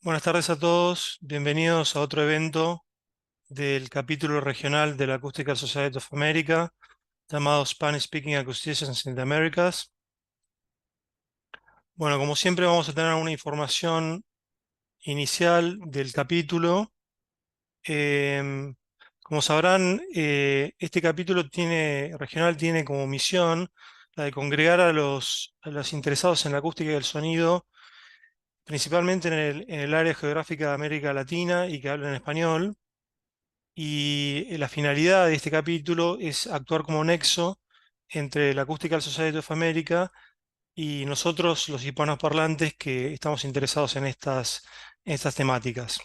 Buenas tardes a todos, bienvenidos a otro evento del capítulo regional de la Acoustical Society of America, llamado Spanish Speaking Acousticians in the Americas. Bueno, como siempre vamos a tener una información inicial del capítulo. Em, Como sabrán, este capítulo regional tiene como misión la de congregar a los interesados en la acústica y el sonido, principalmente en el área geográfica de América Latina y que hablan español. Y la finalidad de este capítulo es actuar como nexo entre la Acoustical Society of America y nosotros, los hispanoparlantes, que estamos interesados en estas temáticas.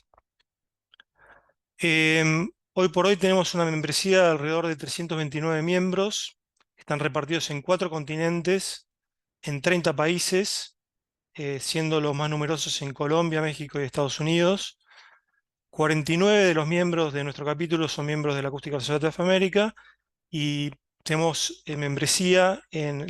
Hoy por hoy tenemos una membresía de alrededor de 329 miembros, que están repartidos en 4 continentes, en 30 países, siendo los más numerosos en Colombia, México y Estados Unidos. 49 de los miembros de nuestro capítulo son miembros de la Acoustical Society of America y tenemos membresía en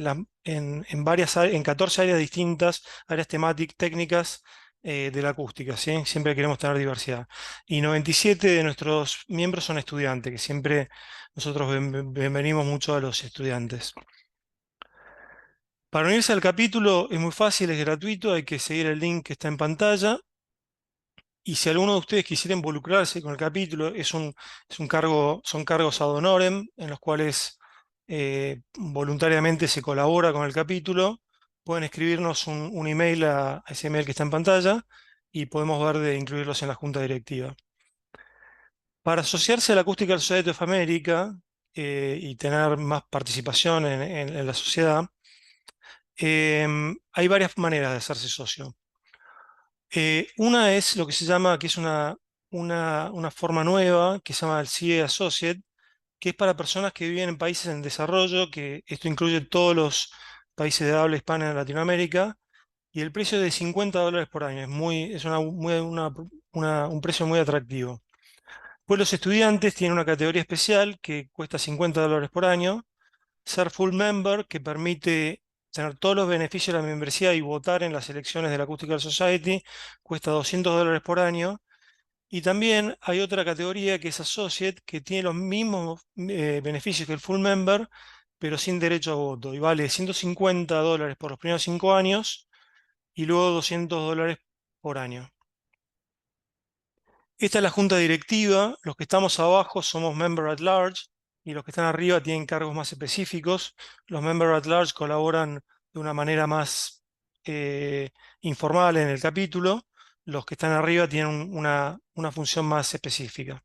14 áreas distintas, áreas temáticas, técnicas de la acústica, ¿sí? Siempre queremos tener diversidad. Y 97 de nuestros miembros son estudiantes, que siempre nosotros bienvenimos mucho a los estudiantes. Para unirse al capítulo es muy fácil, es gratuito, hay que seguir el link que está en pantalla. Y si alguno de ustedes quisiera involucrarse con el capítulo, es un cargo, son cargos ad honorem, en los cuales voluntariamente se colabora con el capítulo. Pueden escribirnos un email a ese email que está en pantalla y podemos ver de incluirlos en la junta directiva. Para asociarse a la Acústica Society of America y tener más participación en la sociedad, hay varias maneras de hacerse socio. Una es lo que se llama, que es una forma nueva, que se llama el CIE Associate, que es para personas que viven en países en desarrollo, que esto incluye todos los países de habla hispana en Latinoamérica, y el precio es de $50 por año. Un precio muy atractivo. Pues los estudiantes tienen una categoría especial que cuesta $50 por año. Ser full member, que permite tener todos los beneficios de la membresía y votar en las elecciones de la Acoustical Society, cuesta $200 por año. Y también hay otra categoría que es Associate, que tiene los mismos beneficios que el full member, pero sin derecho a voto. Y vale $150 por los primeros 5 años y luego $200 por año. Esta es la junta directiva. Los que estamos abajo somos member at large y los que están arriba tienen cargos más específicos. Los member at large colaboran de una manera más eh, informal en el capítulo. Los que están arriba tienen una función más específica.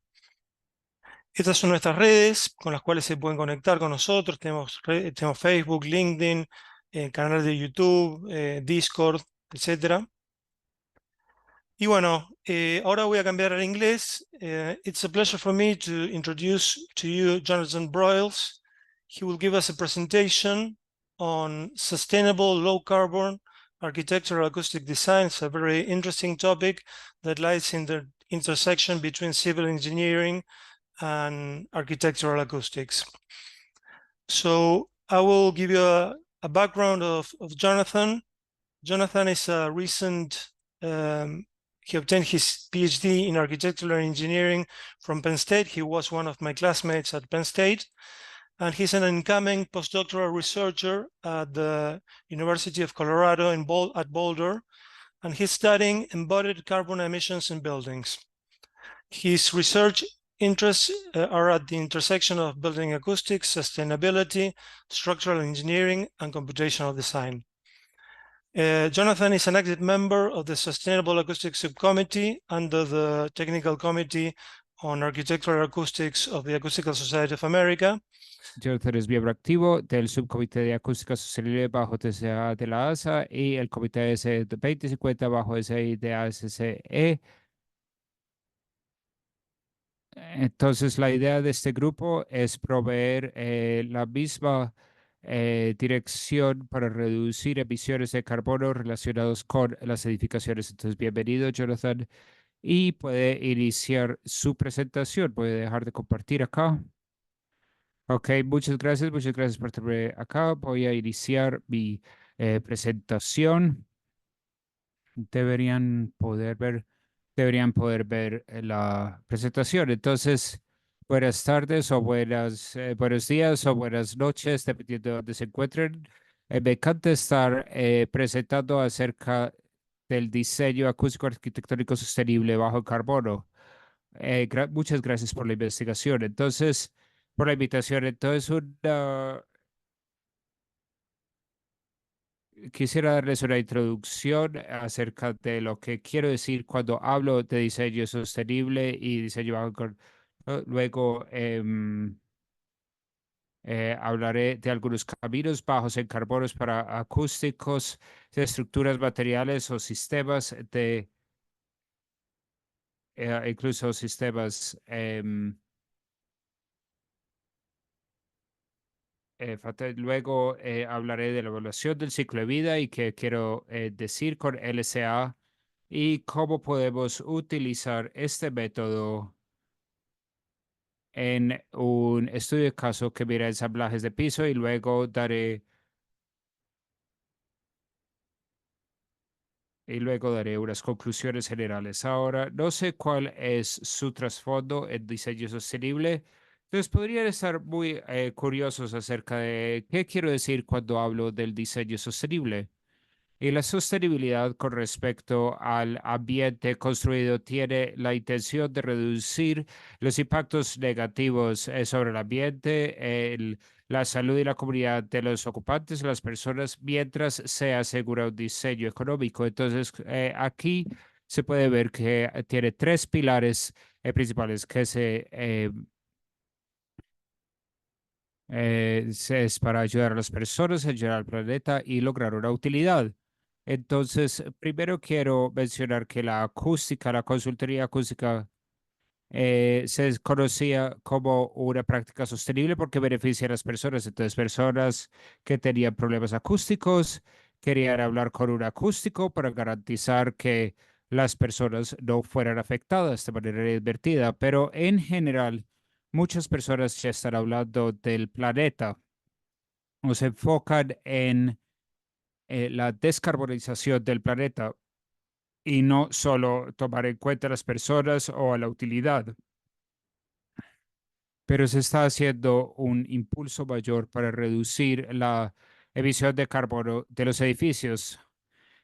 Estas son nuestras redes con las cuales se pueden conectar con nosotros. Tenemos Facebook, LinkedIn, canal de YouTube, Discord, etcétera. Y bueno, ahora voy a cambiar al inglés. It's a pleasure for me to introduce to you Jonathan Broyles. He will give us a presentation on sustainable low carbon architectural acoustic design. It's a very interesting topic that lies in the intersection between civil engineering and architectural acoustics. So I will give you a background of Jonathan. Jonathan is a recent he obtained his PhD in architectural engineering from Penn State. He was one of my classmates at Penn State, and he's an incoming postdoctoral researcher at the University of Colorado at Boulder, and he's studying embodied carbon emissions in buildings. His research interests are at the intersection of building acoustics, sustainability, structural engineering, and computational design. Jonathan is an active member of the Sustainable Acoustics Subcommittee under the Technical Committee on Architectural Acoustics of the Acoustical Society of America. Jonathan es miembro activo del subcomité de acústica sostenible bajo TCA de la ASA y el comité S2050 bajo SI de ASCE. Entonces, la idea de este grupo es proveer la misma dirección para reducir emisiones de carbono relacionados con las edificaciones. Entonces, bienvenido, Jonathan, y puede iniciar su presentación. Puede dejar de compartir acá. Ok, muchas gracias por tenerme acá. Voy a iniciar mi presentación. Deberían poder ver deberían poder ver la presentación. Entonces, buenas tardes o buenos días o buenas noches, dependiendo de dónde se encuentren. Me encanta estar presentando acerca del diseño acústico arquitectónico sostenible bajo carbono. Muchas gracias por la investigación. Entonces, por la invitación. Entonces, quisiera darles una introducción acerca de lo que quiero decir cuando hablo de diseño sostenible y diseño bajo carbono. Luego, hablaré de algunos caminos bajos en carbonos para acústicos, de estructuras materiales o sistemas incluso sistemas. Luego hablaré de la evaluación del ciclo de vida y qué quiero decir con LCA y cómo podemos utilizar este método en un estudio de caso que mira ensamblajes de piso y luego daré unas conclusiones generales. Ahora, no sé cuál es su trasfondo en diseño sostenible. Entonces, podrían estar muy curiosos acerca de qué quiero decir cuando hablo del diseño sostenible. Y la sostenibilidad con respecto al ambiente construido tiene la intención de reducir los impactos negativos sobre el ambiente, la salud y la comunidad de los ocupantes, las personas, mientras se asegura un diseño económico. Entonces, aquí se puede ver que tiene tres pilares principales es para ayudar a las personas, ayudar al planeta y lograr una utilidad. Entonces, primero quiero mencionar que la acústica, la consultoría acústica, se conocía como una práctica sostenible porque beneficia a las personas. Entonces, personas que tenían problemas acústicos querían hablar con un acústico para garantizar que las personas no fueran afectadas de manera inadvertida. Pero en general, muchas personas ya están hablando del planeta o se enfocan en la descarbonización del planeta y no solo tomar en cuenta a las personas o a la utilidad, pero se está haciendo un impulso mayor para reducir la emisión de carbono de los edificios.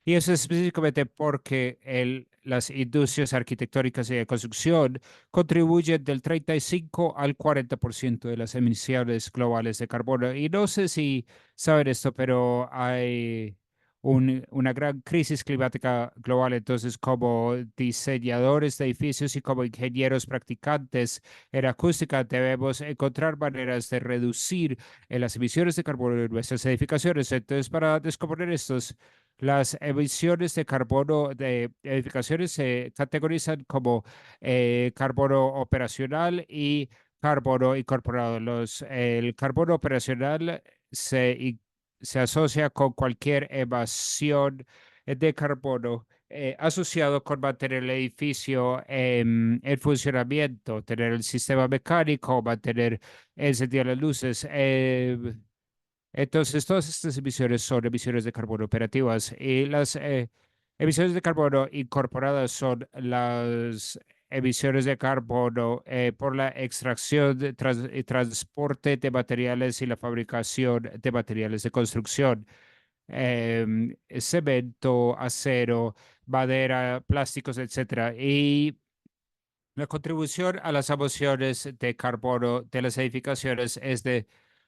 Y eso es específicamente porque las industrias arquitectónicas y de construcción contribuyen del 35 al 40% de las emisiones globales de carbono. Y no sé si saben esto, pero hay una gran crisis climática global. Entonces, como diseñadores de edificios y como ingenieros practicantes en acústica, debemos encontrar maneras de reducir las emisiones de carbono de nuestras edificaciones. Entonces, para descomponer estos, las emisiones de carbono de edificaciones se categorizan como carbono operacional y carbono incorporado. El carbono operacional se asocia con cualquier evasión de carbono asociado con mantener el edificio en funcionamiento, tener el sistema mecánico, mantener encendidas las luces. Entonces, todas estas emisiones son emisiones de carbono operativas y las emisiones de carbono incorporadas son las emisiones de carbono por la extracción y transporte de materiales y la fabricación de materiales de construcción, cemento, acero, madera, plásticos, etcétera. Y la contribución a las emisiones de carbono de las edificaciones es de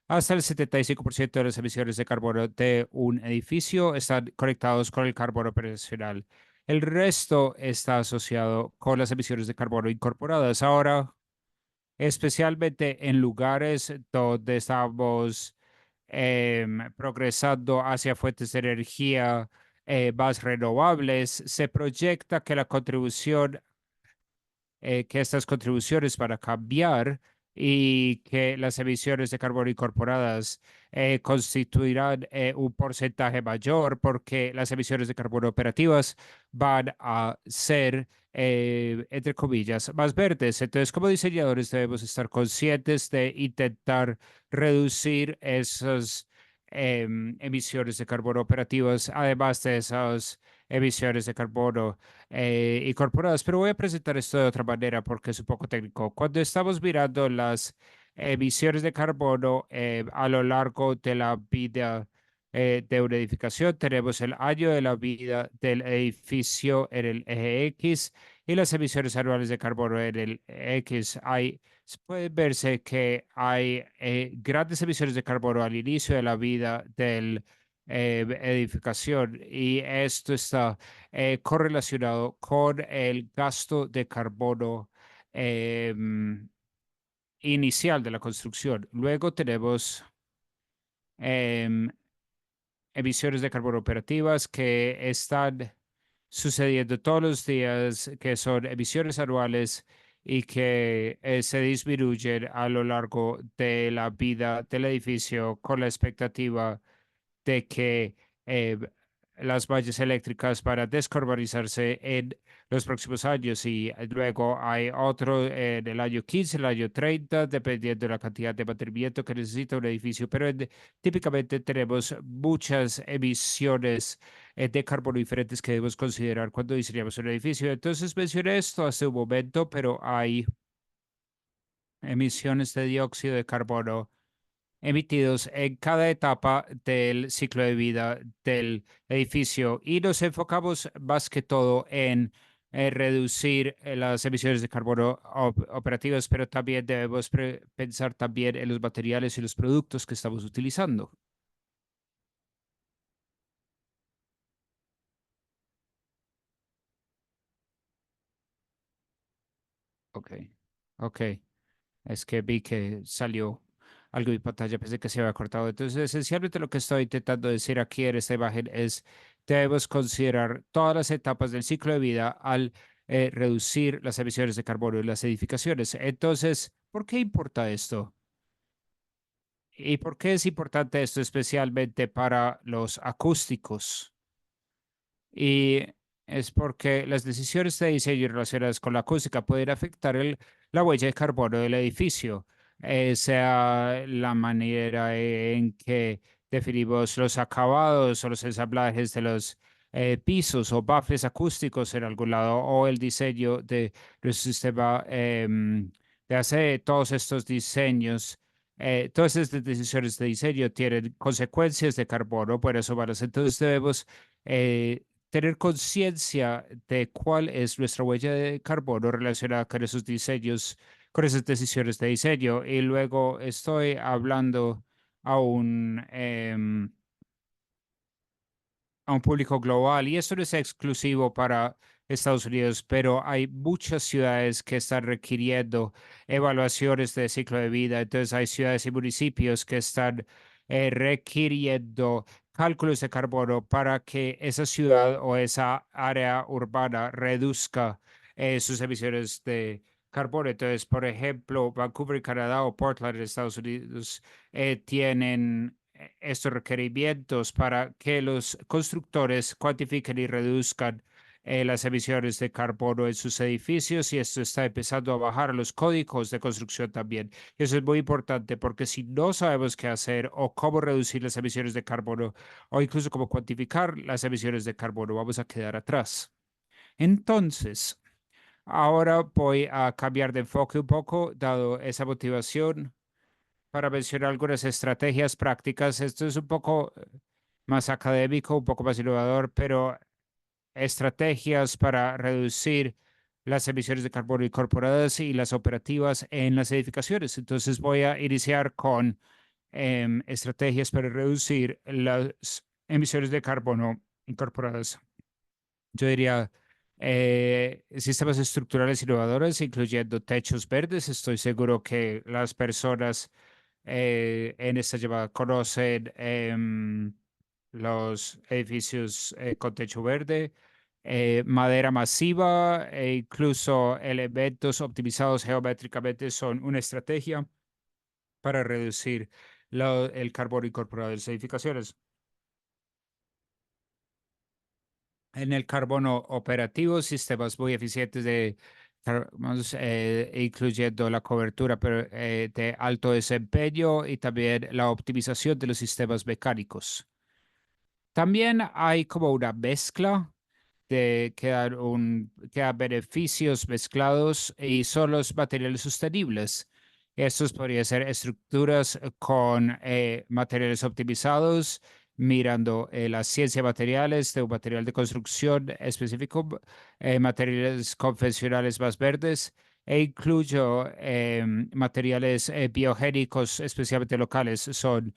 hasta el 75% de las emisiones de carbono de un edificio están conectados con el carbono operacional. El resto está asociado con las emisiones de carbono incorporadas. Ahora, especialmente en lugares donde estamos progresando hacia fuentes de energía más renovables, se proyecta que la contribución que estas contribuciones van a cambiar y que las emisiones de carbono incorporadas constituirán un porcentaje mayor porque las emisiones de carbono operativas van a ser, entre comillas, más verdes. Entonces, como diseñadores debemos estar conscientes de intentar reducir esas emisiones de carbono operativas, además de esas emisiones de carbono incorporadas. Pero voy a presentar esto de otra manera porque es un poco técnico. Cuando estamos mirando las emisiones de carbono a lo largo de la vida de una edificación, tenemos el año de la vida del edificio en el eje X y las emisiones anuales de carbono en el X. Puede verse que hay grandes emisiones de carbono al inicio de la vida del edificación y esto está correlacionado con el gasto de carbono inicial de la construcción. Luego tenemos em, emisiones de carbono operativas que están sucediendo todos los días, que son emisiones anuales y que se disminuyen a lo largo de la vida del edificio con la expectativa de que eh, las vallas eléctricas para descarbonizarse en los próximos años y luego hay otro en el año 15, el año 30, dependiendo de la cantidad de mantenimiento que necesita un edificio, pero típicamente tenemos muchas emisiones de carbono diferentes que debemos considerar cuando diseñamos un edificio. Entonces mencioné esto hace un momento, pero hay emisiones de dióxido de carbono emitidos en cada etapa del ciclo de vida del edificio y nos enfocamos más que todo en reducir las emisiones de carbono operativas, pero también debemos pensar también en los materiales y los productos que estamos utilizando. Ok, ok. Es que vi que salió algo de mi pantalla, pensé que se había cortado. Entonces, esencialmente lo que estoy intentando decir aquí en esta imagen es, debemos considerar todas las etapas del ciclo de vida al reducir las emisiones de carbono en las edificaciones. Entonces, ¿por qué importa esto? ¿Y por qué es importante esto especialmente para los acústicos? Y es porque las decisiones de diseño relacionadas con la acústica pueden afectar la huella de carbono del edificio, sea la manera en que definimos los acabados o los ensamblajes de los pisos o baffles acústicos en algún lado, o el diseño de nuestro sistema de hacer todos estos diseños. Todas estas decisiones de diseño tienen consecuencias de carbono, por eso, entonces debemos eh, tener conciencia de cuál es nuestra huella de carbono relacionada con esos diseños, con esas decisiones de diseño. Y luego estoy hablando a a un público global y esto no es exclusivo para Estados Unidos, pero hay muchas ciudades que están requiriendo evaluaciones de ciclo de vida. Entonces hay ciudades y municipios que están requiriendo cálculos de carbono para que esa ciudad o esa área urbana reduzca sus emisiones de carbono. Entonces, por ejemplo, Vancouver, Canadá o Portland, Estados Unidos, tienen estos requerimientos para que los constructores cuantifiquen y reduzcan las emisiones de carbono en sus edificios y esto está empezando a bajar los códigos de construcción también. Y eso es muy importante porque si no sabemos qué hacer o cómo reducir las emisiones de carbono o incluso cómo cuantificar las emisiones de carbono, vamos a quedar atrás. Entonces, ahora voy a cambiar de enfoque un poco, dado esa motivación para mencionar algunas estrategias prácticas. Esto es un poco más académico, un poco más innovador, pero estrategias para reducir las emisiones de carbono incorporadas y las operativas en las edificaciones. Entonces voy a iniciar con estrategias para reducir las emisiones de carbono incorporadas. Yo diría sistemas estructurales innovadores, incluyendo techos verdes. Estoy seguro que las personas en esta llamada conocen los edificios con techo verde, madera masiva e incluso elementos optimizados geométricamente son una estrategia para reducir el carbono incorporado de las edificaciones. En el carbono operativo, sistemas muy eficientes incluyendo la cobertura de alto desempeño y también la optimización de los sistemas mecánicos. También hay como una mezcla. que dan beneficios mezclados y son los materiales sostenibles. Estos podrían ser estructuras con materiales optimizados, mirando la ciencia de materiales de un material de construcción específico, materiales convencionales más verdes, e incluyo materiales biogénicos, especialmente locales. Son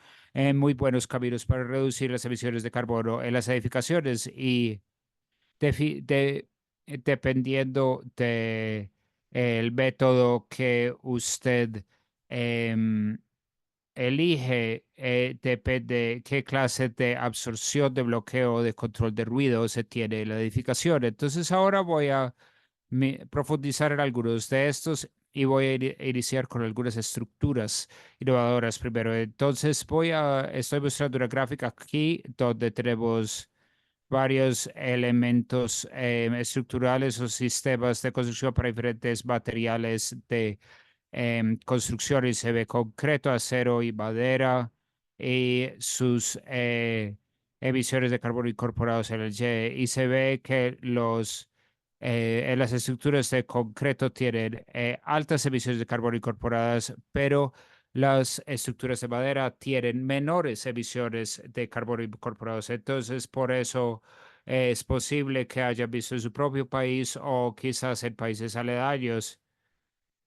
muy buenos caminos para reducir las emisiones de carbono en las edificaciones y dependiendo de el método que usted em, elige, depende qué clase de absorción, de bloqueo, de control de ruido se tiene en la edificación. Entonces ahora voy a profundizar en algunos de estos y voy a iniciar con algunas estructuras innovadoras primero. Entonces estoy mostrando una gráfica aquí donde tenemos varios elementos estructurales o sistemas de construcción para diferentes materiales de construcción y se ve concreto, acero y madera y sus emisiones de carbono incorporados en el Y se ve que en las estructuras de concreto tienen altas emisiones de carbono incorporadas, pero las estructuras de madera tienen menores emisiones de carbono incorporados. Entonces, por eso es posible que hayan visto en su propio país o quizás en países aledaños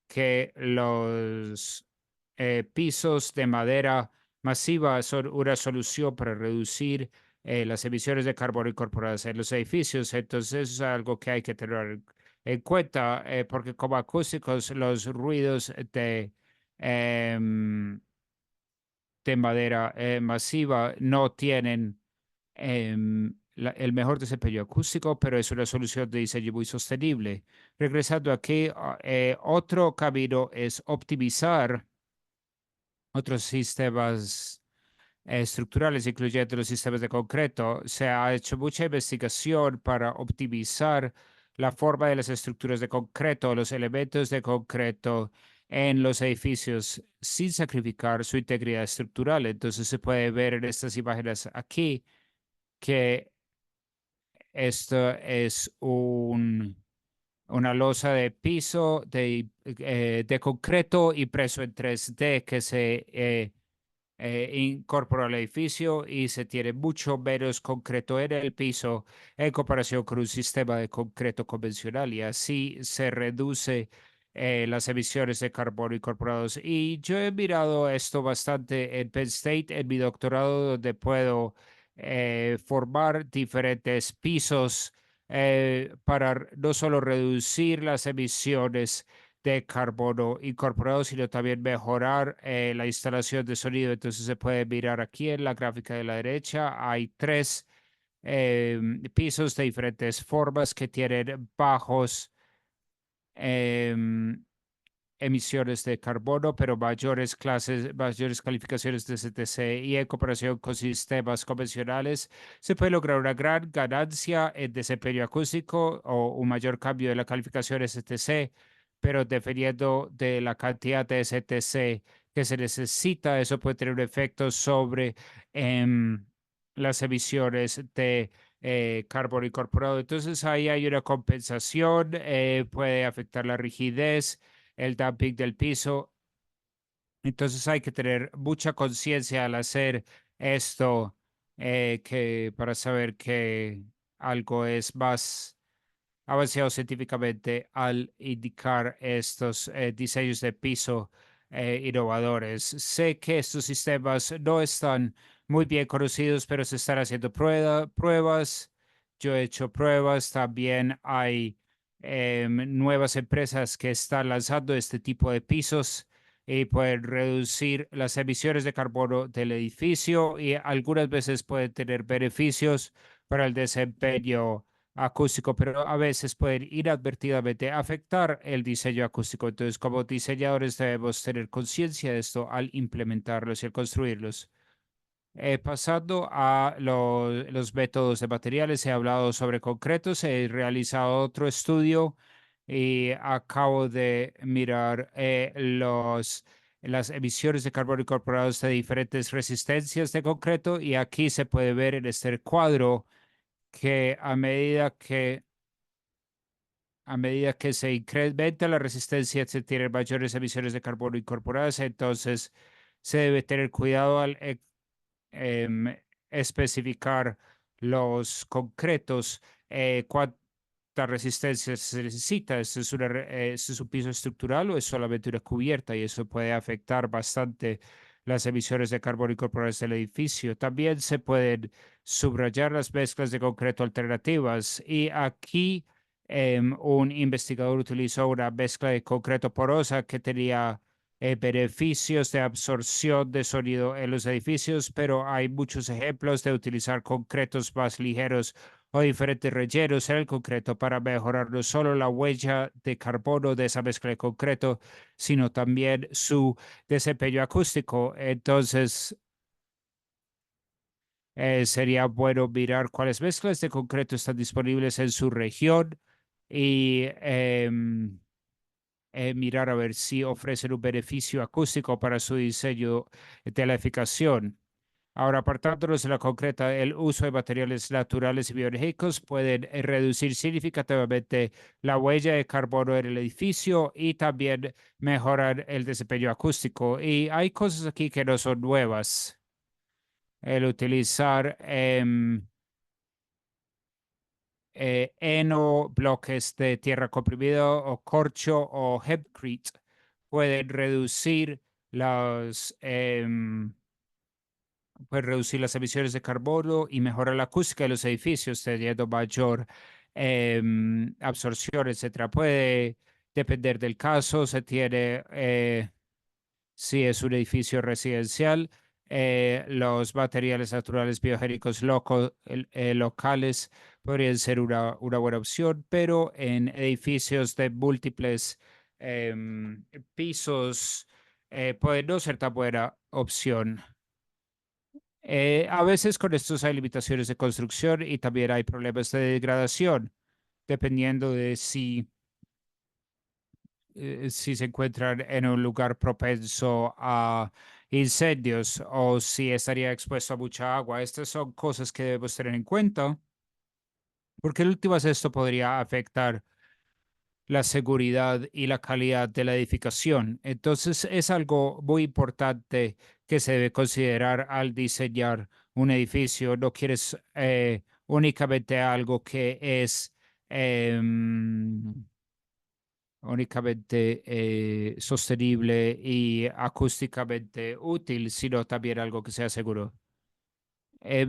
que los pisos de madera masiva son una solución para reducir las emisiones de carbono incorporadas en los edificios. Entonces, es algo que hay que tener en cuenta, porque como acústicos, los ruidos em, de madera masiva no tienen el mejor desempeño acústico, pero es una solución de diseño muy sostenible. Regresando aquí, otro camino es optimizar otros sistemas estructurales, incluyendo los sistemas de concreto. Se ha hecho mucha investigación para optimizar la forma de las estructuras de concreto, los elementos de concreto en los edificios sin sacrificar su integridad estructural. Entonces se puede ver en estas imágenes aquí que esto es una losa de piso de concreto impreso en 3D que se incorpora al edificio y se tiene mucho menos concreto en el piso en comparación con un sistema de concreto convencional y así se reduce las emisiones de carbono incorporados. Y yo he mirado esto bastante en Penn State en mi doctorado donde puedo formar diferentes pisos para no solo reducir las emisiones de carbono incorporado, sino también mejorar la instalación de sonido. Entonces se puede mirar aquí en la gráfica de la derecha, hay tres pisos de diferentes formas que tienen bajos em, emisiones de carbono, pero mayores calificaciones de CTC y en comparación con sistemas convencionales, se puede lograr una gran ganancia en desempeño acústico o un mayor cambio de la calificación STC, pero dependiendo de la cantidad de STC que se necesita, eso puede tener un efecto sobre las emisiones de carbono incorporado. Entonces ahí hay una compensación, puede afectar la rigidez, el dumping del piso. Entonces hay que tener mucha conciencia al hacer esto, que para saber que algo es más avanzado científicamente al indicar estos diseños de piso innovadores. Sé que estos sistemas no están muy bien conocidos, pero se están haciendo pruebas. Yo he hecho pruebas. También hay nuevas empresas que están lanzando este tipo de pisos y pueden reducir las emisiones de carbono del edificio y algunas veces pueden tener beneficios para el desempeño acústico, pero a veces pueden inadvertidamente afectar el diseño acústico. Entonces, como diseñadores debemos tener conciencia de esto al implementarlos y al construirlos. Pasando a los métodos de materiales, he hablado sobre concretos, he realizado otro estudio y acabo de mirar las emisiones de carbono incorporados de diferentes resistencias de concreto y aquí se puede ver en este cuadro que a medida que se incrementa la resistencia, se tienen mayores emisiones de carbono incorporadas, entonces se debe tener cuidado al em, especificar los concretos, cuánta resistencia se necesita. ¿Este es un piso estructural o es solamente una cubierta? Y eso puede afectar bastante las emisiones de carbono incorporadas del edificio. También se pueden subrayar las mezclas de concreto alternativas. Y aquí un investigador utilizó una mezcla de concreto porosa que tenía beneficios de absorción de sonido en los edificios, pero hay muchos ejemplos de utilizar concretos más ligeros o diferentes rellenos en el concreto para mejorar no solo la huella de carbono de esa mezcla de concreto, sino también su desempeño acústico. Entonces, sería bueno mirar cuáles mezclas de concreto están disponibles en su región y mirar a ver si ofrecen un beneficio acústico para su diseño de la edificación. Ahora, apartándonos de la concreta, el uso de materiales naturales y biológicos pueden reducir significativamente la huella de carbono en el edificio y también mejorar el desempeño acústico. Y hay cosas aquí que no son nuevas. El utilizar heno, bloques de tierra comprimida o corcho o hempcrete pueden reducir las emisiones de carbono y mejorar la acústica de los edificios, teniendo mayor absorción, etcétera. Puede depender del caso, si es un edificio residencial, los materiales naturales biogénicos locales podrían ser una buena opción, pero en edificios de múltiples pisos puede no ser tan buena opción. A veces con estos hay limitaciones de construcción y también hay problemas de degradación, dependiendo de si se encuentran en un lugar propenso a incendios o si estaría expuesto a mucha agua. Estas son cosas que debemos tener en cuenta, porque en últimas esto podría afectar la seguridad y la calidad de la edificación. Entonces es algo muy importante que se debe considerar al diseñar un edificio. No quieres únicamente algo que es únicamente sostenible y acústicamente útil, sino también algo que sea seguro.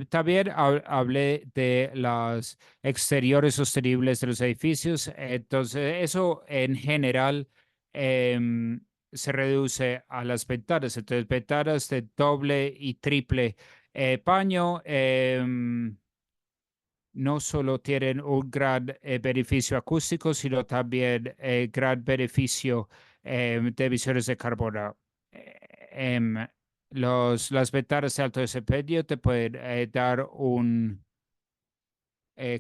También hablé de los exteriores sostenibles de los edificios. Entonces, eso en general se reduce a las ventanas. Entonces, ventanas de doble y triple paño. No solo tienen un gran beneficio acústico, sino también gran beneficio de emisiones de carbono. Eh, em, las ventanas de alto desempeño te pueden dar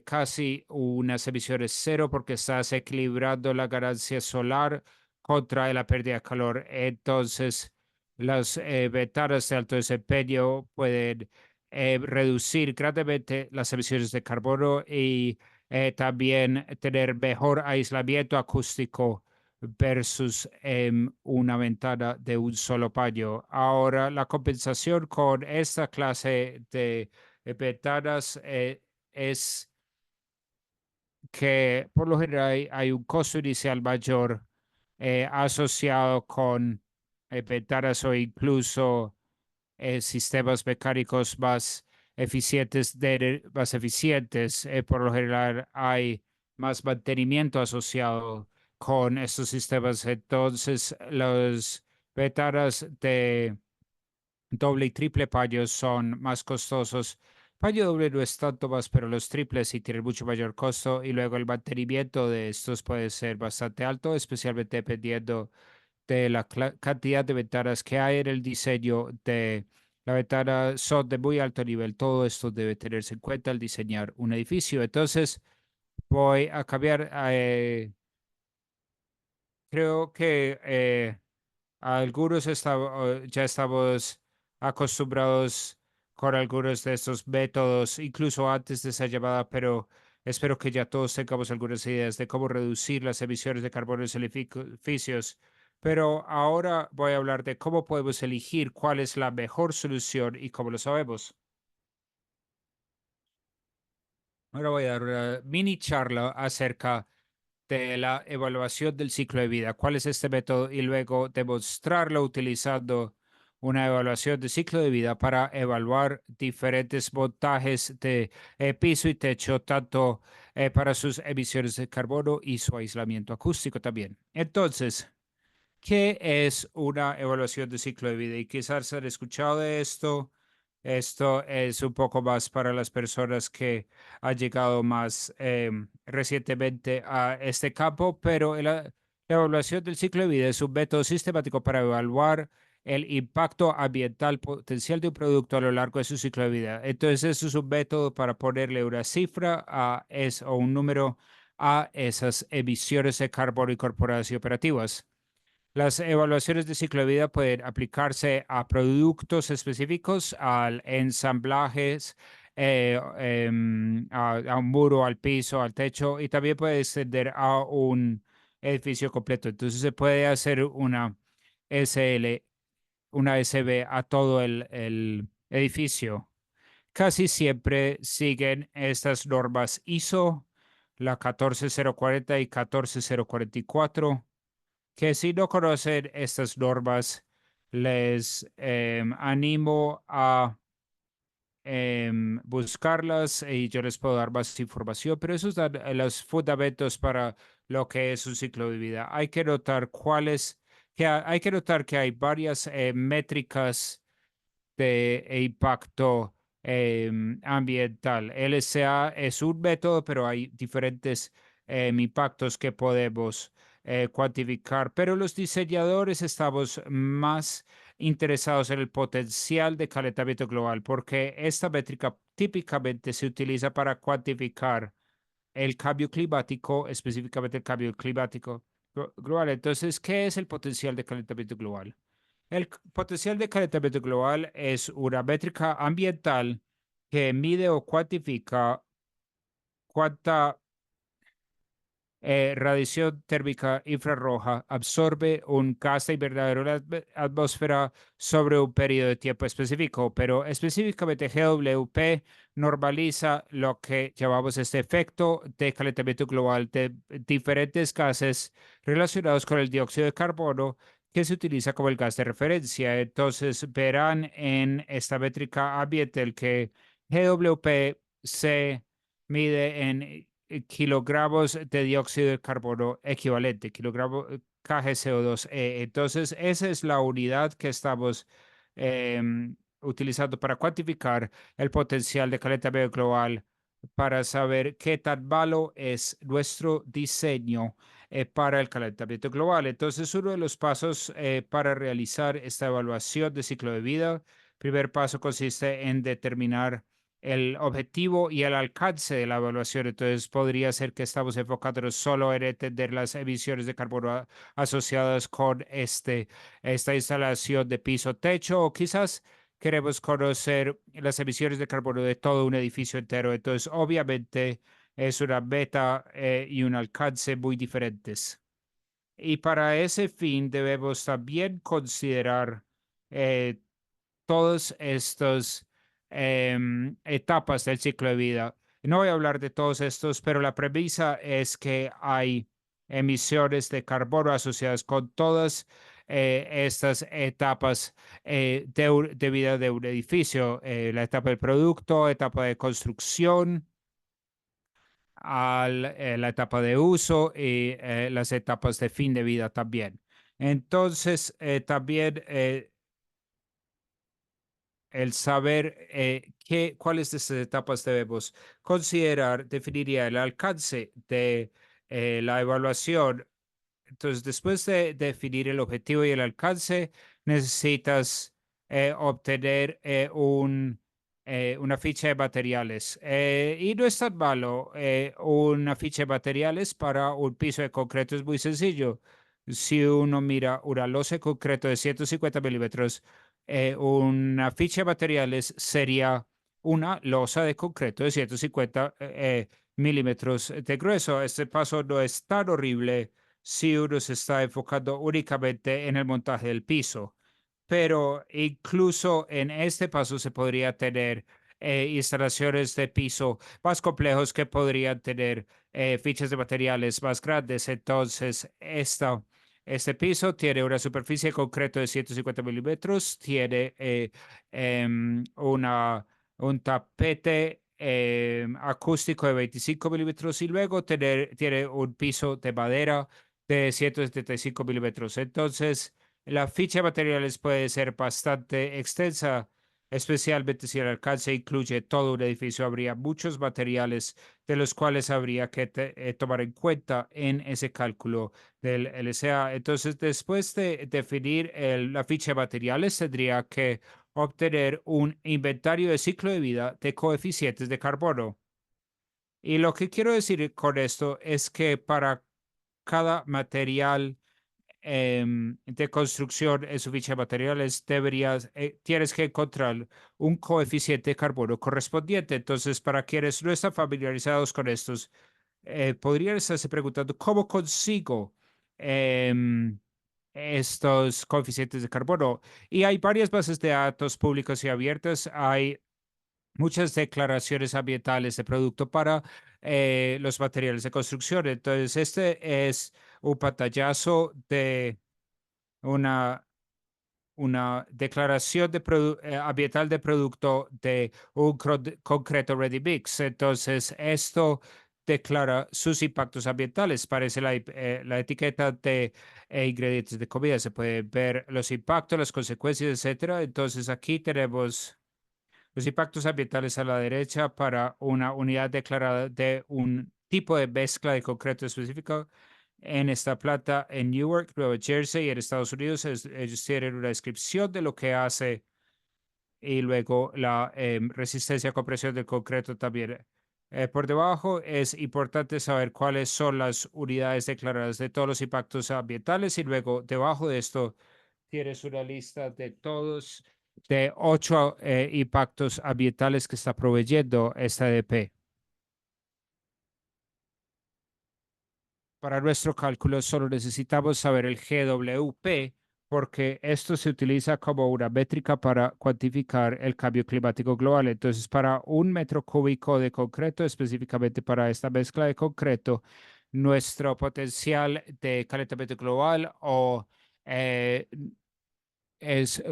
casi unas emisiones cero porque estás equilibrando la ganancia solar contra la pérdida de calor. Entonces, las ventanas de alto desempeño pueden reducir grandemente las emisiones de carbono y también tener mejor aislamiento acústico versus una ventana de un solo paño. Ahora, la compensación con esta clase de ventanas es que por lo general hay un costo inicial mayor asociado con ventanas o incluso sistemas mecánicos más eficientes. Por lo general hay más mantenimiento asociado con estos sistemas. Entonces, los ventanas de doble y triple paños son más costosos. Paño doble no es tanto más, pero los triples sí tienen mucho mayor costo y luego el mantenimiento de estos puede ser bastante alto, especialmente dependiendo de la cantidad de ventanas que hay en el diseño de la ventana. Son de muy alto nivel. Todo esto debe tenerse en cuenta al diseñar un edificio. Entonces, voy a cambiar. Creo que algunos ya estamos acostumbrados con algunos de estos métodos, incluso antes de esa llamada, pero espero que ya todos tengamos algunas ideas de cómo reducir las emisiones de carbono y los edificios. Pero ahora voy a hablar de cómo podemos elegir cuál es la mejor solución y cómo lo sabemos. Ahora voy a dar una mini charla acerca de la evaluación del ciclo de vida. ¿Cuál es este método? Y luego demostrarlo utilizando una evaluación de ciclo de vida para evaluar diferentes montajes de piso y techo, tanto para sus emisiones de carbono y su aislamiento acústico también. Entonces, ¿qué es una evaluación de ciclo de vida? Y quizás han escuchado de esto. Esto es un poco más para las personas que han llegado más recientemente a este campo, pero la evaluación del ciclo de vida es un método sistemático para evaluar el impacto ambiental potencial de un producto a lo largo de su ciclo de vida. Entonces, eso es un método para ponerle una cifra o un número a esas emisiones de carbono incorporadas y operativas. Las evaluaciones de ciclo de vida pueden aplicarse a productos específicos, al ensamblajes, a un muro, al piso, al techo, y también puede extender a un edificio completo. Entonces se puede hacer una SL, una SB a todo el edificio. Casi siempre siguen estas normas ISO, la 14040 y 14044, que si no conocen estas normas, les animo a buscarlas y yo les puedo dar más información, pero esos dan los fundamentos para lo que es un ciclo de vida. Hay que notar hay que notar que hay varias métricas de impacto ambiental. LCA es un método, pero hay diferentes impactos que podemos cuantificar. Pero los diseñadores estamos más interesados en el potencial de calentamiento global, porque esta métrica típicamente se utiliza para cuantificar el cambio climático, específicamente el cambio climático global. Entonces, ¿qué es el potencial de calentamiento global? Potencial de calentamiento global es una métrica ambiental que mide o cuantifica cuánta radiación térmica infrarroja absorbe un gas de invernadero en la atmósfera sobre un periodo de tiempo específico, pero específicamente GWP normaliza lo que llamamos este efecto de calentamiento global de diferentes gases relacionados con el dióxido de carbono, que se utiliza como el gas de referencia. Entonces verán en esta métrica ambiental que GWP se mide en kilogramos de dióxido de carbono equivalente, kilogramo kgco2. Entonces, esa es la unidad que estamos utilizando para cuantificar el potencial de calentamiento global, para saber qué tan malo es nuestro diseño para el calentamiento global. Entonces, uno de los pasos para realizar esta evaluación de ciclo de vida, primer paso consiste en determinar el objetivo y el alcance de la evaluación. Entonces, podría ser que estamos enfocándonos solo en entender las emisiones de carbono asociadas con esta instalación de piso-techo, o quizás queremos conocer las emisiones de carbono de todo un edificio entero. Entonces, obviamente, es una meta y un alcance muy diferentes. Y para ese fin debemos también considerar eh, todos estos etapas del ciclo de vida. No voy a hablar de todos estos, pero la premisa es que hay emisiones de carbono asociadas con todas estas etapas de vida de un edificio. La etapa del producto, etapa de construcción, la etapa de uso y las etapas de fin de vida también. Entonces, también el saber cuáles de estas etapas debemos considerar definiría el alcance de la evaluación. Entonces, después de definir el objetivo y el alcance, necesitas obtener una ficha de materiales. Y no es tan malo. Una ficha de materiales para un piso de concreto es muy sencillo. Si uno mira una losa de concreto de 150 milímetros, una ficha de materiales sería una losa de concreto de 150 milímetros de grueso. Este paso no es tan horrible si uno se está enfocando únicamente en el montaje del piso, pero incluso en este paso se podría tener instalaciones de piso más complejos que podrían tener fichas de materiales más grandes. Entonces, este piso tiene una superficie de concreto de 150 milímetros, tiene un tapete acústico de 25 milímetros y luego tiene un piso de madera de 175 milímetros. Entonces, la ficha de materiales puede ser bastante extensa, especialmente si el alcance incluye todo un edificio. Habría muchos materiales de los cuales habría que tomar en cuenta en ese cálculo del LSA. Entonces, después de definir la ficha de materiales, tendría que obtener un inventario de ciclo de vida de coeficientes de carbono. Y lo que quiero decir con esto es que para cada material de construcción en su ficha de materiales, tienes que encontrar un coeficiente de carbono correspondiente. Entonces, para quienes no están familiarizados con estos, podrían estarse preguntando, ¿cómo consigo estos coeficientes de carbono? Y hay varias bases de datos públicas y abiertas. Hay muchas declaraciones ambientales de producto para los materiales de construcción. Entonces, este es un pantallazo de una, una declaración ambiental de producto de un concreto ready mix. Entonces, esto declara sus impactos ambientales. Parece la etiqueta de ingredientes de comida. Se pueden ver los impactos, las consecuencias, etcétera. Entonces, aquí tenemos los impactos ambientales a la derecha para una unidad declarada de un tipo de mezcla de concreto específico en esta planta en Newark, Nueva Jersey, en Estados Unidos. Ellos tienen una descripción de lo que hace y luego la resistencia a compresión del concreto también. Por debajo es importante saber cuáles son las unidades declaradas de todos los impactos ambientales y luego debajo de esto tienes una lista de todos de 8 impactos ambientales que está proveyendo esta EDP. Para nuestro cálculo solo necesitamos saber el GWP porque esto se utiliza como una métrica para cuantificar el cambio climático global. Entonces, para un metro cúbico de concreto, específicamente para esta mezcla de concreto, nuestro potencial de calentamiento global eh, es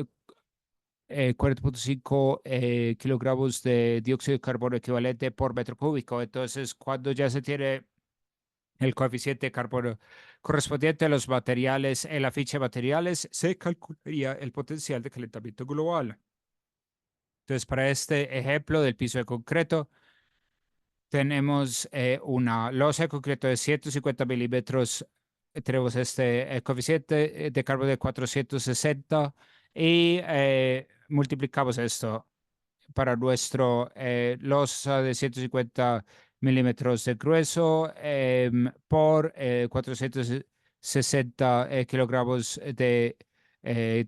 40.5 kilogramos de dióxido de carbono equivalente por metro cúbico. Entonces, cuando ya se tiene el coeficiente de carbono correspondiente a los materiales en la ficha de materiales, se calcularía el potencial de calentamiento global. Entonces, para este ejemplo del piso de concreto, tenemos una losa de concreto de 150 milímetros. Tenemos este coeficiente de carbono de 460 y multiplicamos esto para nuestro losa de 150 milímetros de grueso por 460 kilogramos de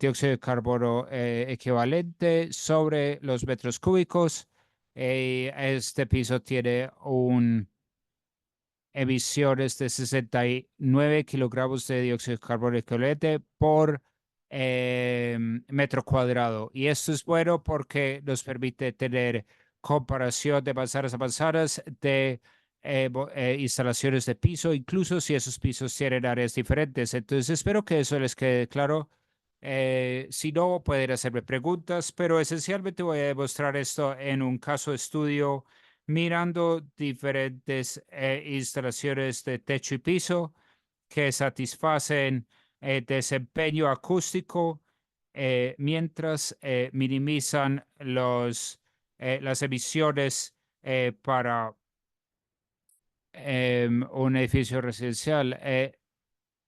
dióxido de carbono equivalente sobre los metros cúbicos. Este piso tiene un emisiones de 69 kilogramos de dióxido de carbono equivalente por metro cuadrado. Y esto es bueno porque nos permite tener comparación de manzanas a manzanas de instalaciones de piso, incluso si esos pisos tienen áreas diferentes. Entonces, espero que eso les quede claro. Si no, pueden hacerme preguntas, pero esencialmente voy a demostrar esto en un caso de estudio mirando diferentes instalaciones de techo y piso que satisfacen desempeño acústico mientras minimizan las emisiones para un edificio residencial.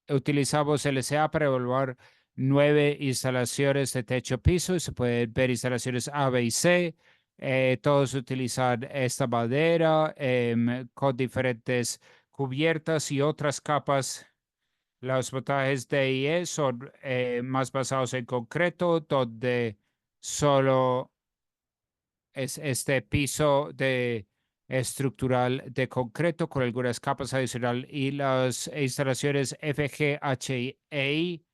Utilizamos LSA para evaluar 9 instalaciones de techo piso y se pueden ver instalaciones A, B y C. Todos utilizan esta madera con diferentes cubiertas y otras capas. Los montajes D y E son más basados en concreto, donde solo es este piso de estructural de concreto con algunas capas adicionales y las instalaciones FGHI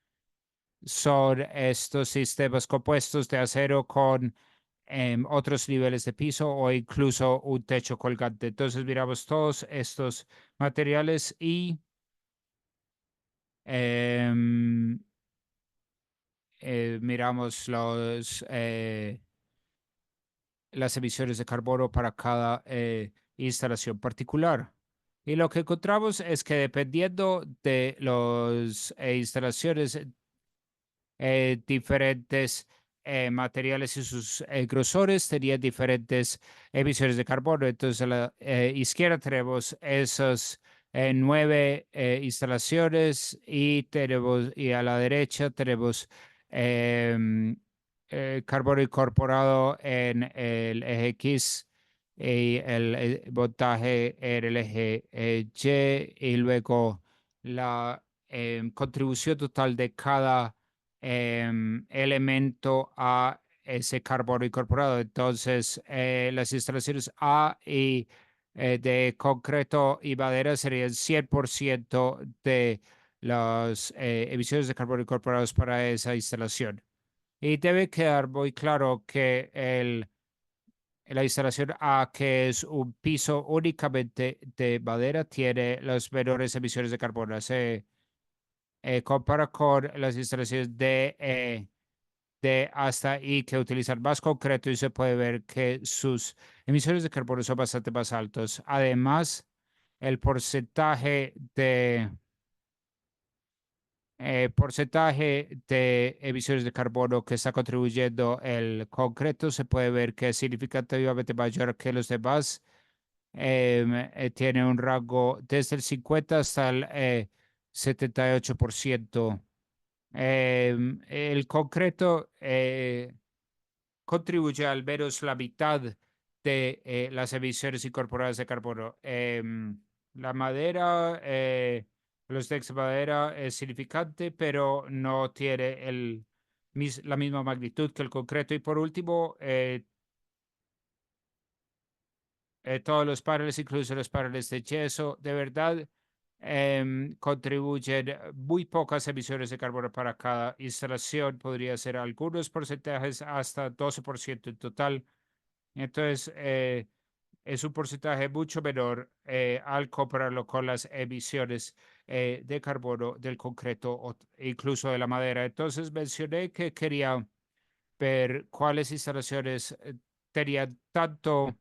son estos sistemas compuestos de acero con otros niveles de piso o incluso un techo colgante. Entonces miramos todos estos materiales y em, miramos las emisiones de carbono para cada instalación particular. Y lo que encontramos es que dependiendo de las instalaciones diferentes materiales y sus grosores tenían diferentes emisiones de carbono. Entonces, a la izquierda tenemos esas 9 instalaciones y a la derecha tenemos em, carbono incorporado en el eje X y el montaje en el eje Y y luego la contribución total de cada elemento a ese carbono incorporado. Entonces, las instalaciones A y de concreto y madera serían 100% de las emisiones de carbono incorporados para esa instalación. Y debe quedar muy claro que la instalación A, que es un piso únicamente de madera, tiene las menores emisiones de carbono. Se compara con las instalaciones de hasta I que utilizan más concreto y se puede ver que sus emisiones de carbono son bastante más altos. Además, el porcentaje de emisiones de carbono que está contribuyendo el concreto se puede ver que es significativamente mayor que los demás. Tiene un rango desde el 50 hasta el 78%. El concreto contribuye al menos la mitad de las emisiones incorporadas de carbono. La madera, los decks de madera es significante, pero no tiene la misma magnitud que el concreto. Y por último, todos los paneles, incluso los paneles de yeso, de verdad contribuyen muy pocas emisiones de carbono para cada instalación. Podría ser algunos porcentajes hasta 12% en total. Entonces, es un porcentaje mucho menor al compararlo con las emisiones de carbono del concreto o incluso de la madera. Entonces, mencioné que quería ver cuáles instalaciones tenían tanto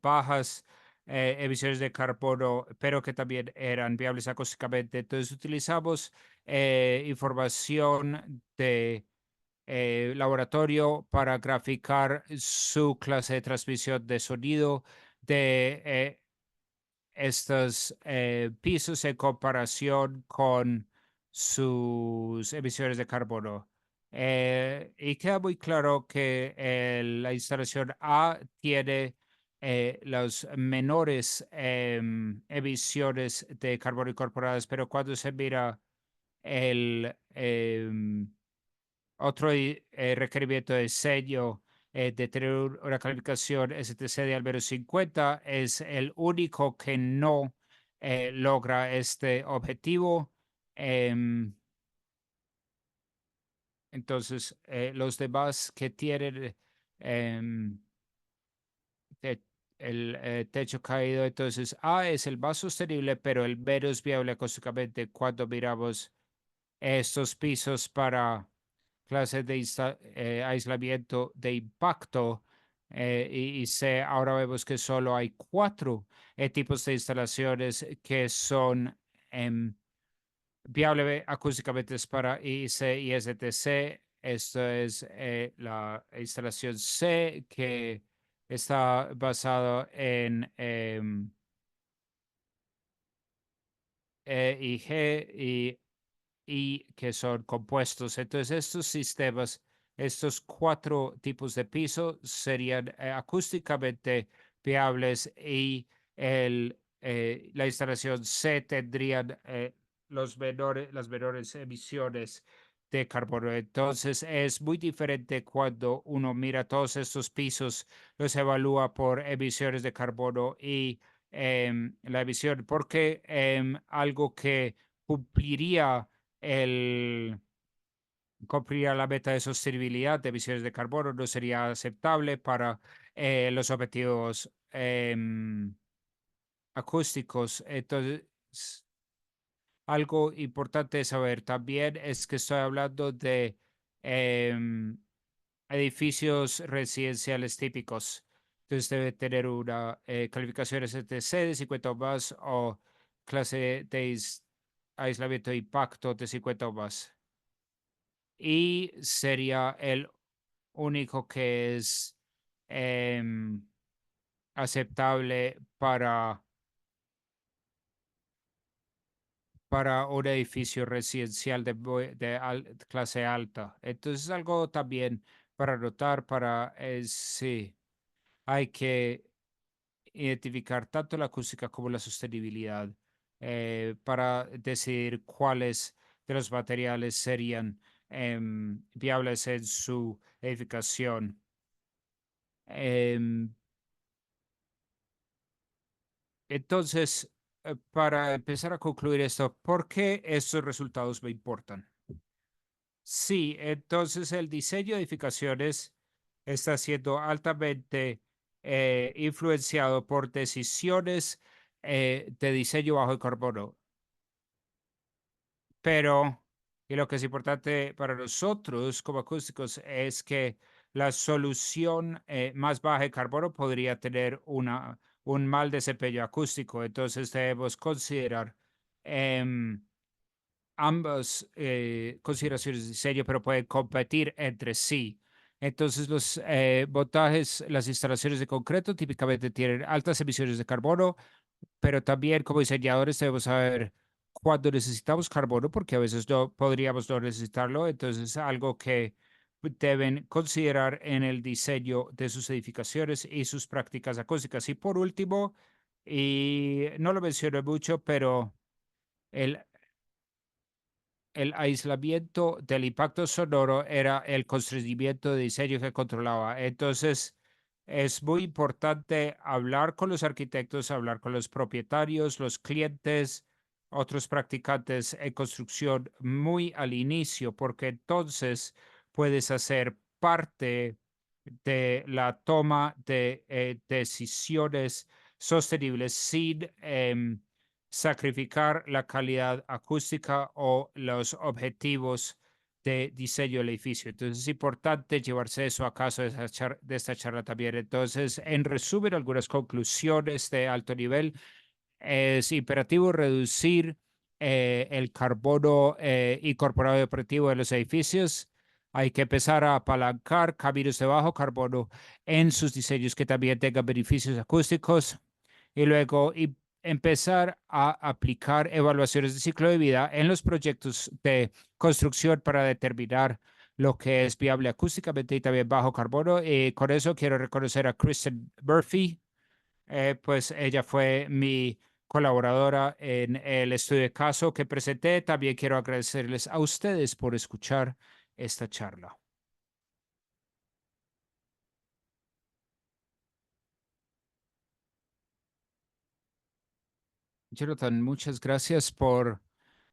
bajas emisiones de carbono, pero que también eran viables acústicamente. Entonces utilizamos información de laboratorio para graficar su clase de transmisión de sonido de estos pisos en comparación con sus emisiones de carbono. Y queda muy claro que la instalación A tiene las menores emisiones de carbono incorporadas, pero cuando se mira el otro requerimiento de sello de tener una calificación STC de al menos 50 es el único que no logra este objetivo. Em, entonces, los demás que tienen em, te- el techo caído, entonces A es el más sostenible, pero el menos viable acústicamente cuando miramos estos pisos para clases de aislamiento de impacto. Y ahora vemos que solo hay 4 tipos de instalaciones que son viables acústicamente para IC y STC. Esto es la instalación C que está basado en IG y que son compuestos. Entonces, estos sistemas, estos 4 tipos de piso serían acústicamente viables y la instalación C tendrían las menores emisiones de carbono. Entonces es muy diferente cuando uno mira todos estos pisos, los evalúa por emisiones de carbono y la emisión, porque algo que cumpliría el cumpliría la meta de sostenibilidad de emisiones de carbono no sería aceptable para los objetivos acústicos. Entonces, algo importante de saber también es que estoy hablando de em, edificios residenciales típicos. Entonces debe tener una calificación STC de 50 o más o clase de aislamiento de impacto de 50 o más. Y sería el único que es em, aceptable para un edificio residencial de clase alta. Entonces, algo también para notar, sí, hay que identificar tanto la acústica como la sostenibilidad para decidir cuáles de los materiales serían viables en su edificación. Em, entonces, para empezar a concluir esto, ¿por qué estos resultados me importan? Sí, entonces el diseño de edificaciones está siendo altamente influenciado por decisiones de diseño bajo el carbono. Pero, y lo que es importante para nosotros como acústicos es que la solución más baja de carbono podría tener un mal desempeño acústico. Entonces debemos considerar em, ambas consideraciones de diseño, pero pueden competir entre sí. Entonces, los montajes, las instalaciones de concreto típicamente tienen altas emisiones de carbono, pero también como diseñadores debemos saber cuándo necesitamos carbono, porque a veces no podríamos no necesitarlo. Entonces, es algo que deben considerar en el diseño de sus edificaciones y sus prácticas acústicas. Y por último, y no lo mencioné mucho, pero el el aislamiento del impacto sonoro era el constreñimiento de diseño que controlaba. Entonces, es muy importante hablar con los arquitectos, hablar con los propietarios, los clientes, otros practicantes en construcción muy al inicio, porque entonces puedes hacer parte de la toma de decisiones sostenibles sin sacrificar la calidad acústica o los objetivos de diseño del edificio. Entonces es importante llevarse eso a caso de esta charla también. Entonces, en resumen, algunas conclusiones de alto nivel. Es imperativo reducir el carbono incorporado y operativo de los edificios. Hay que empezar a apalancar caminos de bajo carbono en sus diseños que también tengan beneficios acústicos y luego empezar a aplicar evaluaciones de ciclo de vida en los proyectos de construcción para determinar lo que es viable acústicamente y también bajo carbono. Y con eso quiero reconocer a Kristen Murphy, pues ella fue mi colaboradora en el estudio de caso que presenté. También quiero agradecerles a ustedes por escuchar esta charla. Jonathan, muchas gracias por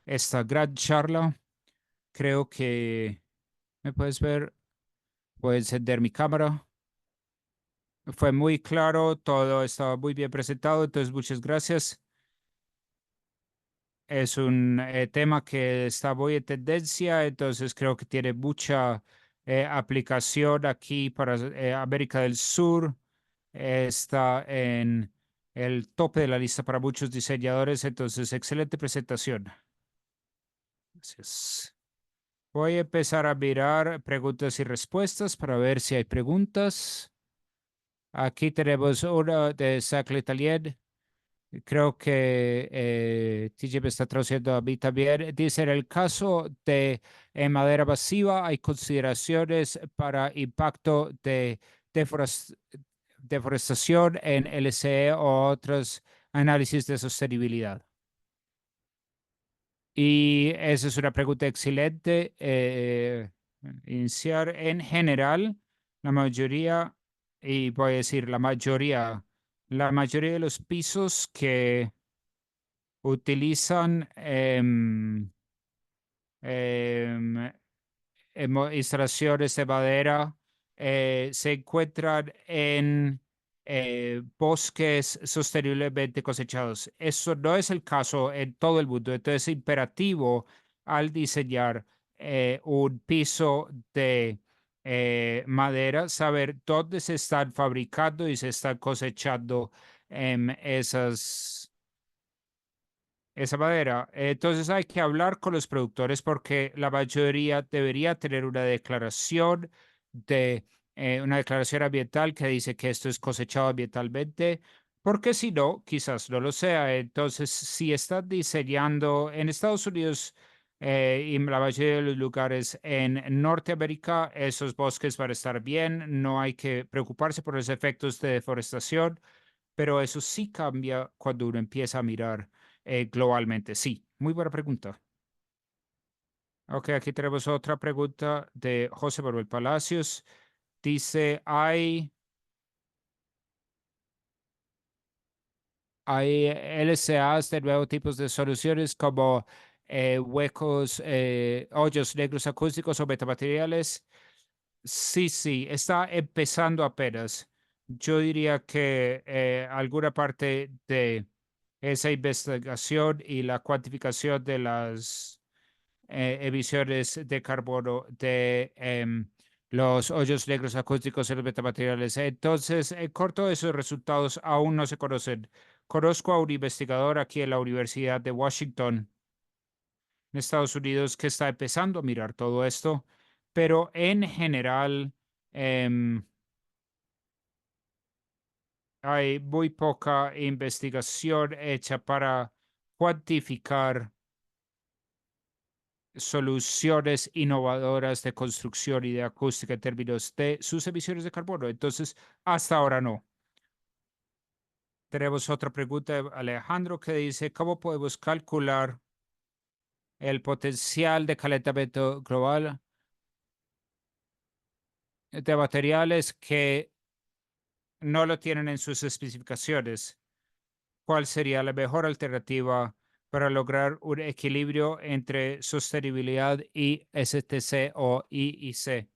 esta gran charla. Creo que me puedes ver, puedo encender mi cámara. Fue muy claro, todo estaba muy bien presentado, entonces muchas gracias. Es un tema que está muy en tendencia, entonces creo que tiene mucha aplicación aquí para América del Sur. Está en el tope de la lista para muchos diseñadores, entonces excelente presentación. Gracias. Voy a empezar a mirar preguntas y respuestas para ver si hay preguntas. Aquí tenemos una de Sacle Italien. Creo que TJ me está traduciendo a mí también. Dice, en el caso de madera masiva, hay consideraciones para impacto de deforas- deforestación en LCE o otros análisis de sostenibilidad. Y esa es una pregunta excelente. Iniciar en general, la mayoría, y voy a decir la mayoría de los pisos que utilizan em, instalaciones de madera se encuentran en bosques sosteniblemente cosechados. Eso no es el caso en todo el mundo. Entonces es imperativo al diseñar un piso de madera saber dónde se están fabricando y se están cosechando esa madera. Entonces hay que hablar con los productores porque la mayoría debería tener una declaración ambiental que dice que esto es cosechado ambientalmente, porque si no, quizás no lo sea. Entonces, si están diseñando en Estados Unidos y la mayoría de los lugares en Norteamérica, esos bosques van a estar bien, no hay que preocuparse por los efectos de deforestación, pero eso sí cambia cuando uno empieza a mirar globalmente. Sí, muy buena pregunta. Ok, aquí tenemos otra pregunta de José Manuel Palacios. Dice, hay LCAs de nuevos tipos de soluciones como huecos, hoyos negros acústicos o metamateriales. Sí, sí, está empezando apenas. Yo diría que alguna parte de esa investigación y la cuantificación de las emisiones de carbono de los hoyos negros acústicos en los metamateriales. Entonces, en corto, esos resultados aún no se conocen. Conozco a un investigador aquí en la Universidad de Washington, en Estados Unidos, que está empezando a mirar todo esto, pero en general em, hay muy poca investigación hecha para cuantificar soluciones innovadoras de construcción y de acústica en términos de sus emisiones de carbono. Entonces, hasta ahora no. Tenemos otra pregunta de Alejandro que dice, ¿cómo podemos calcular el potencial de calentamiento global de materiales que no lo tienen en sus especificaciones? ¿Cuál sería la mejor alternativa para lograr un equilibrio entre sostenibilidad y STC o IIC?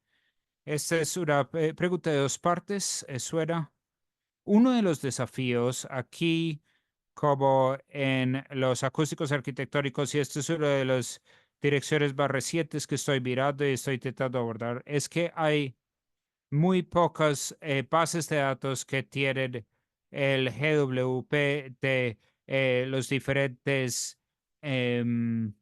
Esta es una pregunta de dos partes, suena. Uno de los desafíos aquí, como en los acústicos arquitectónicos, y esto es una de las direcciones más recientes que estoy mirando y estoy intentando abordar, es que hay muy pocas bases de datos que tienen el GWP de los diferentes em,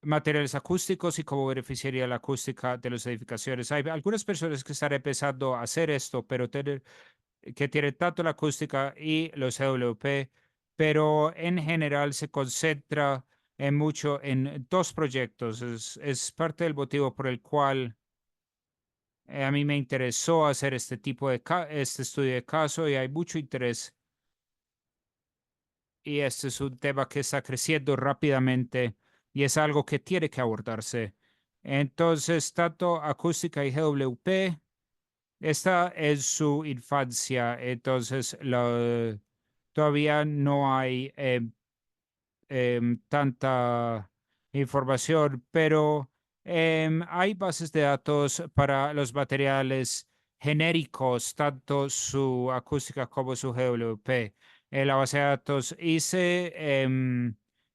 materiales acústicos y cómo beneficiaría la acústica de las edificaciones. Hay algunas personas que están empezando a hacer esto, pero que tienen tanto la acústica y los GWP, pero en general se concentra en mucho en dos proyectos. Es parte del motivo por el cual a mí me interesó hacer este tipo de este estudio de caso y hay mucho interés y este es un tema que está creciendo rápidamente y es algo que tiene que abordarse. Entonces, tanto acústica y GWP está en su infancia, entonces todavía no hay tanta información, pero hay bases de datos para los materiales genéricos, tanto su acústica como su GWP. La base de datos ICE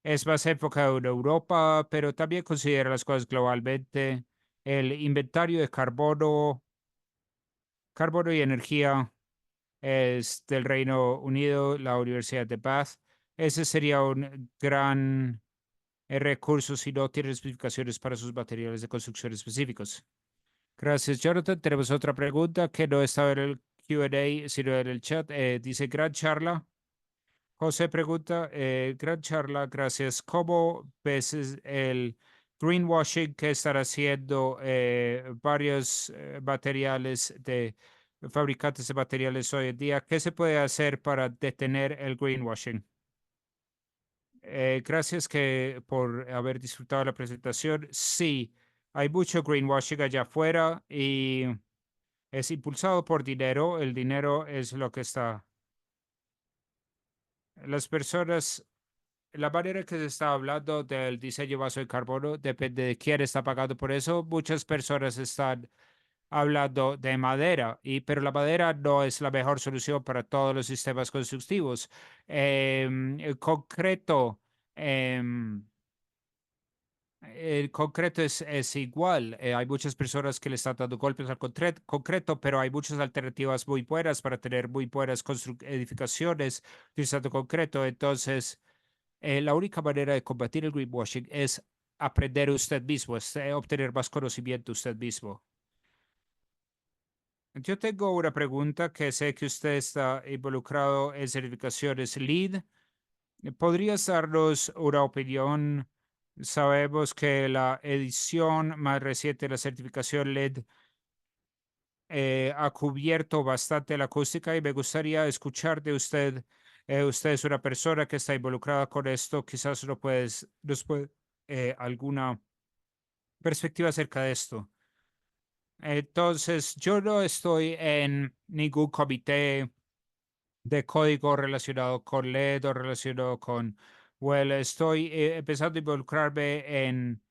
es más enfocada en Europa, pero también considera las cosas globalmente. El inventario de carbono y energía es del Reino Unido, la Universidad de Bath. Ese sería un gran recurso si no tiene especificaciones para sus materiales de construcción específicos. Gracias, Jonathan. Tenemos otra pregunta que no estaba en el Q&A, sino en el chat. Dice, gran charla. José pregunta, gran charla, gracias. ¿Cómo ves el greenwashing que están haciendo varios materiales de fabricantes de materiales hoy en día? ¿Qué se puede hacer para detener el greenwashing? Gracias por haber disfrutado la presentación. Sí, hay mucho greenwashing allá afuera y es impulsado por dinero. El dinero es lo que está. Las personas, la manera que se está hablando del diseño bajo de carbono depende de quién está pagando por eso. Muchas personas están hablando de madera, pero la madera no es la mejor solución para todos los sistemas constructivos. El concreto. El concreto es igual. Hay muchas personas que le están dando golpes al concreto, pero hay muchas alternativas muy buenas para tener muy buenas edificaciones utilizando concreto. Entonces, la única manera de combatir el greenwashing es aprender usted mismo, es obtener más conocimiento usted mismo. Yo tengo una pregunta que sé que usted está involucrado en certificaciones LEED. ¿Podrías darnos una opinión? Sabemos que la edición más reciente de la certificación LED ha cubierto bastante la acústica y me gustaría escuchar de usted. Usted es una persona que está involucrada con esto. Quizás nos puede alguna perspectiva acerca de esto. Entonces, yo no estoy en ningún comité de código relacionado con LED o relacionado con, well, estoy empezando a involucrarme en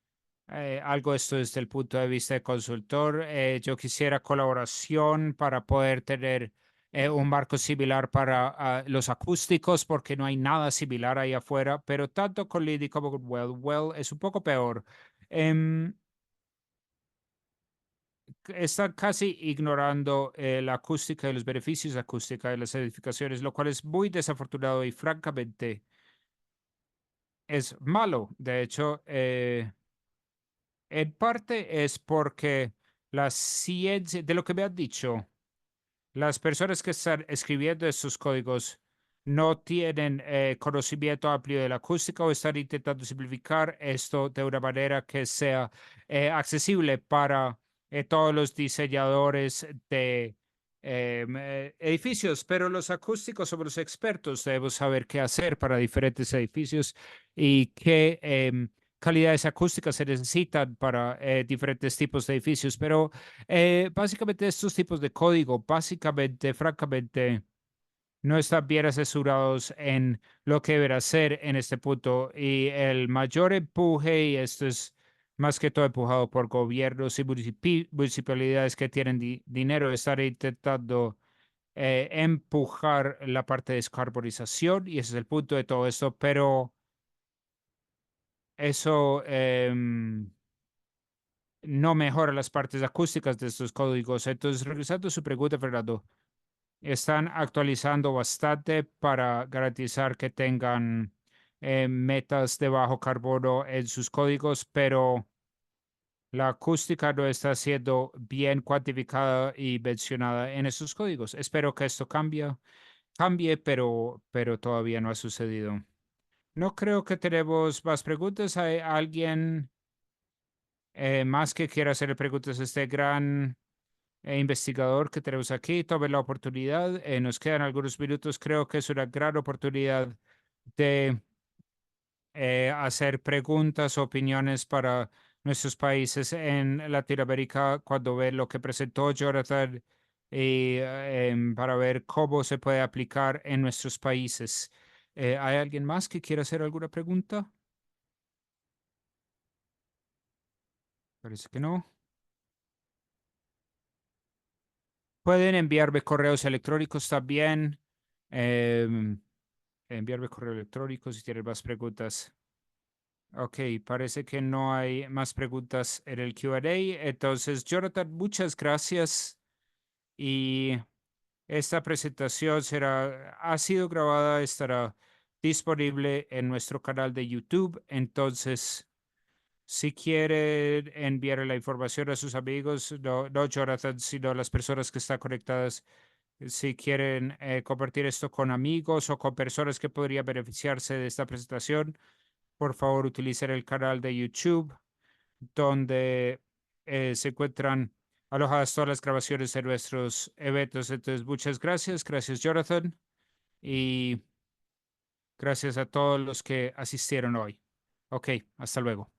algo de esto desde el punto de vista de consultor. Yo quisiera colaboración para poder tener un marco similar para los acústicos, porque no hay nada similar ahí afuera, pero tanto con LED como con Well es un poco peor. Em, Están casi ignorando la acústica y los beneficios de acústica de las edificaciones, lo cual es muy desafortunado y francamente es malo. De hecho, en parte es porque la ciencia, de lo que me han dicho, las personas que están escribiendo estos códigos no tienen conocimiento amplio de la acústica o están intentando simplificar esto de una manera que sea accesible para todos los diseñadores de edificios, pero los acústicos somos los expertos, debemos saber qué hacer para diferentes edificios y qué calidades acústicas se necesitan para diferentes tipos de edificios, pero básicamente estos tipos de código, básicamente, francamente, no están bien asesorados en lo que deberá hacer en este punto. Y el mayor empuje, y esto es más que todo empujado por gobiernos y municipalidades que tienen dinero, estar intentando empujar la parte de descarbonización, y ese es el punto de todo esto, pero eso no mejora las partes acústicas de estos códigos. Entonces, regresando a su pregunta, Fernando, están actualizando bastante para garantizar que tengan metas de bajo carbono en sus códigos, pero la acústica no está siendo bien cuantificada y mencionada en esos códigos. Espero que esto cambie, pero todavía no ha sucedido. No creo que tenemos más preguntas. ¿Hay alguien más que quiera hacer preguntas a este gran investigador que tenemos aquí? Tome la oportunidad. Nos quedan algunos minutos. Creo que es una gran oportunidad de hacer preguntas, opiniones para nuestros países en Latinoamérica cuando ve lo que presentó Jonathan y para ver cómo se puede aplicar en nuestros países. ¿Hay alguien más que quiera hacer alguna pregunta? Parece que no. Pueden enviarme correos electrónicos también. em, Enviarme correo electrónico si tienen más preguntas. Ok, parece que no hay más preguntas en el Q&A. Entonces, Jonathan, muchas gracias. Y esta presentación ha sido grabada, estará disponible en nuestro canal de YouTube. Entonces, si quieren enviar la información a sus amigos, no Jonathan, sino las personas que están conectadas, si quieren compartir esto con amigos o con personas que podrían beneficiarse de esta presentación, por favor utilicen el canal de YouTube donde se encuentran alojadas todas las grabaciones de nuestros eventos. Entonces, muchas gracias. Gracias, Jonathan. Y Gracias a todos los que asistieron hoy. Ok, hasta luego.